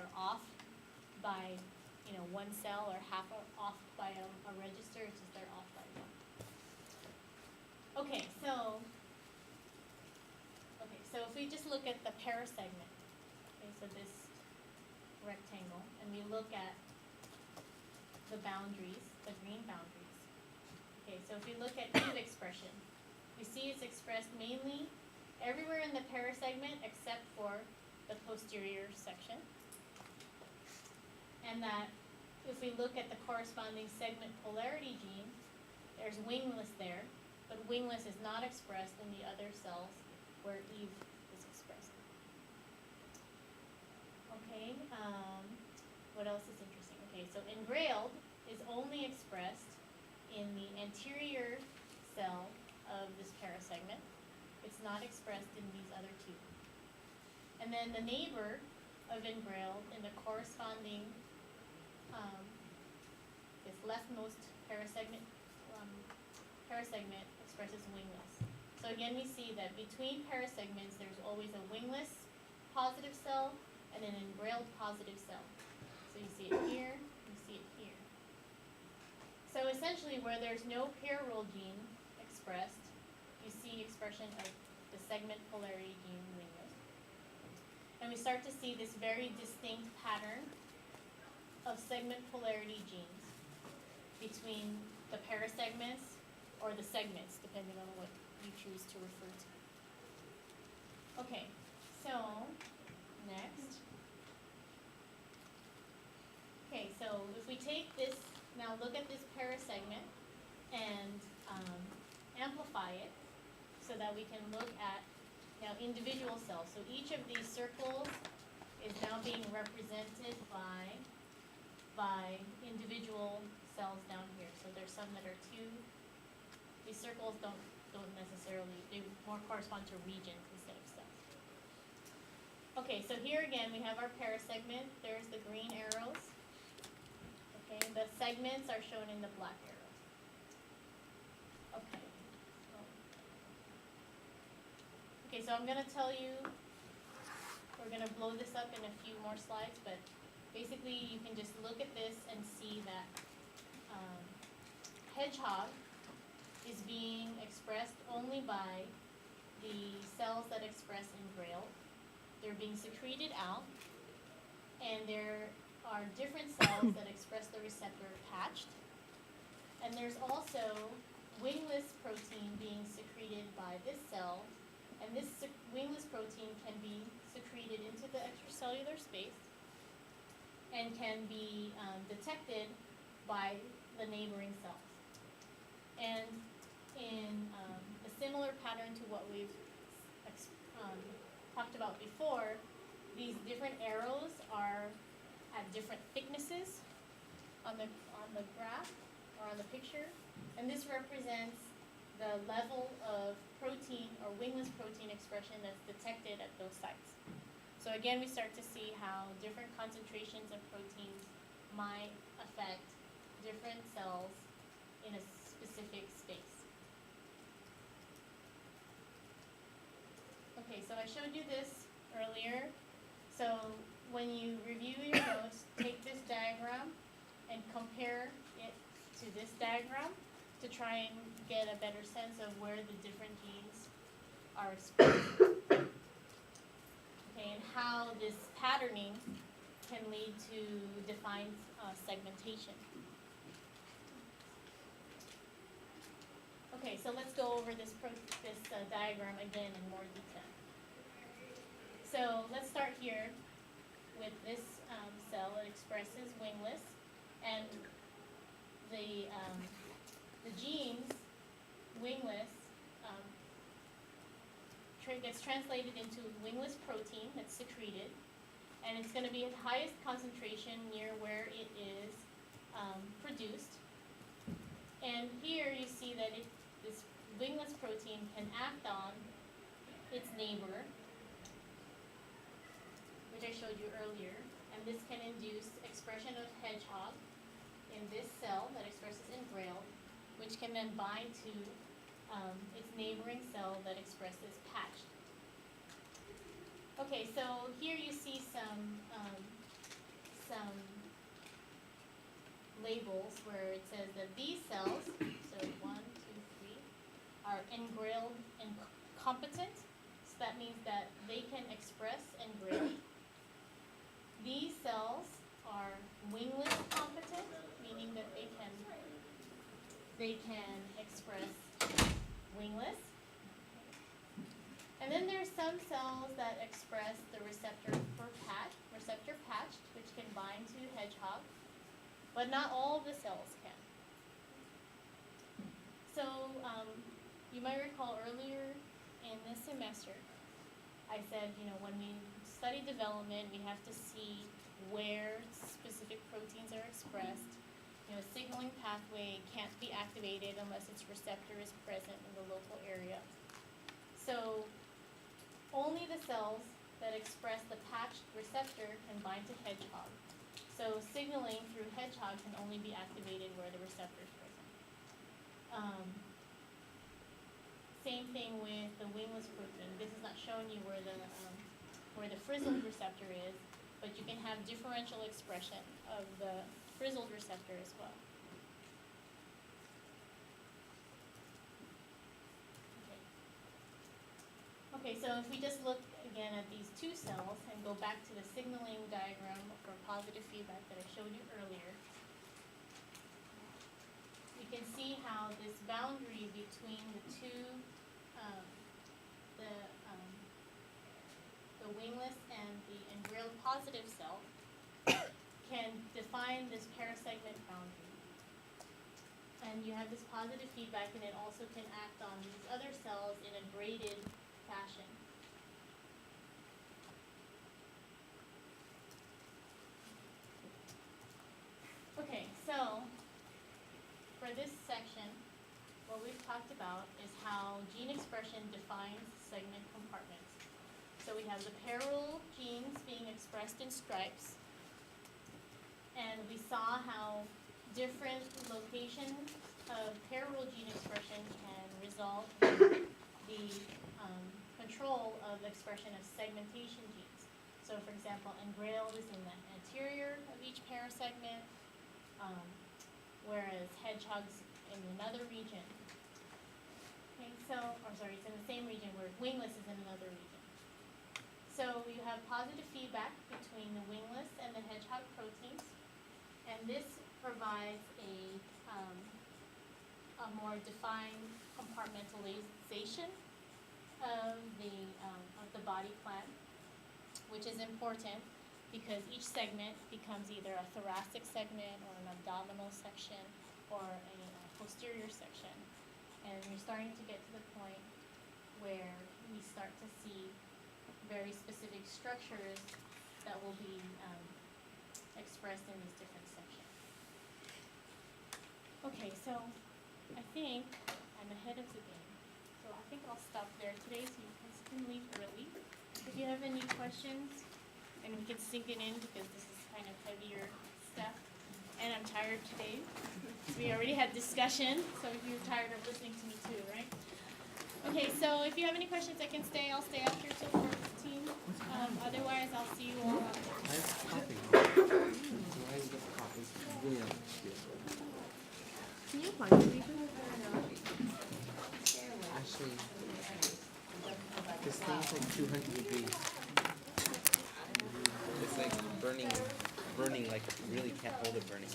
are off by, one cell or half off by a register, it's just they're off by one. So if we just look at the parasegment, okay, so this rectangle, and we look at the boundaries, the green boundaries. Okay, so if we look at eve expression, we see it's expressed mainly everywhere in the parasegment except for the posterior section. And that if we look at the corresponding segment polarity gene, there's wingless there, but wingless is not expressed in the other cells where eve is expressed. Okay, what else is interesting? Okay, so engrailed is only expressed in the anterior cell of this parasegment. It's not expressed in these other two. And then the neighbor of engrailed in the corresponding, this leftmost parasegment expresses wingless. So again, we see that between parasegments, there's always a wingless positive cell and an engrailed positive cell. So you see it here, you see it here. So essentially, where there's no pair role gene expressed, you see expression of the segment polarity gene wingless. And we start to see this very distinct pattern of segment polarity genes between the parasegments or the segments, depending on what you choose to refer to. Okay, so next. Okay, so if we take this, now look at this parasegment and amplify it so that we can look at now individual cells. So each of these circles is now being represented by individual cells down here. So there's some that are two. These circles don't necessarily, they more correspond to regions instead of cells. Okay, so here again we have our parasegment. There's the green arrows. Okay, the segments are shown in the black arrows. Okay. Okay, so I'm going to tell you, we're going to blow this up in a few more slides, but basically you can just look at this and see that hedgehog is being expressed only by the cells that express engrailed. They're being secreted out, and there are different cells that express the receptor patched. And there's also wingless protein being secreted by this cell, and this wingless protein can be secreted into the extracellular space and can be detected by the neighboring cells. And in a similar pattern to what we've talked about before, these different arrows are at different thicknesses on the graph or on the picture, and this represents the level of protein or wingless protein expression that's detected at those sites. So again, we start to see how different concentrations of proteins might affect different cells in a specific space. Okay, so I showed you this earlier. So when you review your notes, take this diagram and compare it to this diagram to try and get a better sense of where the different genes are expressed. Okay, and how this patterning can lead to defined segmentation. Okay, so let's go over this diagram again in more detail. So let's start here with this cell that expresses wingless, and the genes wingless gets translated into wingless protein that's secreted, and it's going to be at highest concentration near where it is produced. And here you see that this wingless protein can act on its neighbor, which I showed you earlier, and this can induce expression of hedgehog in this cell that expresses engrailed, which can then bind to its neighboring cell that expresses patched. Okay, so here you see some labels where it says that these cells, so 1, 2, 3, are engrailed and competent. So that means that they can express engrailed. These cells are wingless competent, meaning that they can express wingless. And then there's some cells that express the receptor patched, which can bind to hedgehog, but not all of the cells can. So you might recall earlier in this semester, I said, when we study development, we have to see where specific proteins are expressed. Signaling pathway can't be activated unless its receptor is present in the local area. So only the cells that express the patched receptor can bind to hedgehog. So signaling through hedgehog can only be activated where the receptor is present. Same thing with the wingless protein. This is not showing you where the frizzled receptor is, but you can have differential expression of the frizzled receptor as well. Okay, so if we just look again at these two cells and go back to the signaling diagram for positive feedback that I showed you earlier, we can see how this boundary between the two, the wingless and the engrailed positive cell can define this parasegment boundary. And you have this positive feedback, and it also can act on these other cells in a braided fashion. Okay, so for this section, what we've talked about is how gene expression defines segment compartments. So we have the parallel genes being expressed in stripes, and we saw how different locations of parallel gene expression can result in the control of expression of segmentation genes. So for example, engrailed is in the anterior of each parasegment, whereas hedgehogs in another region. Okay, it's in the same region where wingless is in another region. So you have positive feedback between the wingless and the hedgehog proteins, and this provides a more defined compartmentalization of the body plan, which is important because each segment becomes either a thoracic segment or an abdominal section or a posterior section. And we're starting to get to the point where we start to see very specific structures that will be expressed in these different sections. Okay, so I think I'm ahead of the game. So I think I'll stop there today so you guys can leave early. If you have any questions, and we can sink it in because this is kind of heavier stuff. And I'm tired today. We already had discussion, so you're tired of listening to me too, right? Okay, so if you have any questions, I can stay. I'll stay after till 4:15. Otherwise, I'll see you all. I have coffee. Why is the coffee? Really Can you plug the people? Actually, this thing's like 200 degrees. It's like burning, like really can't hold it burning.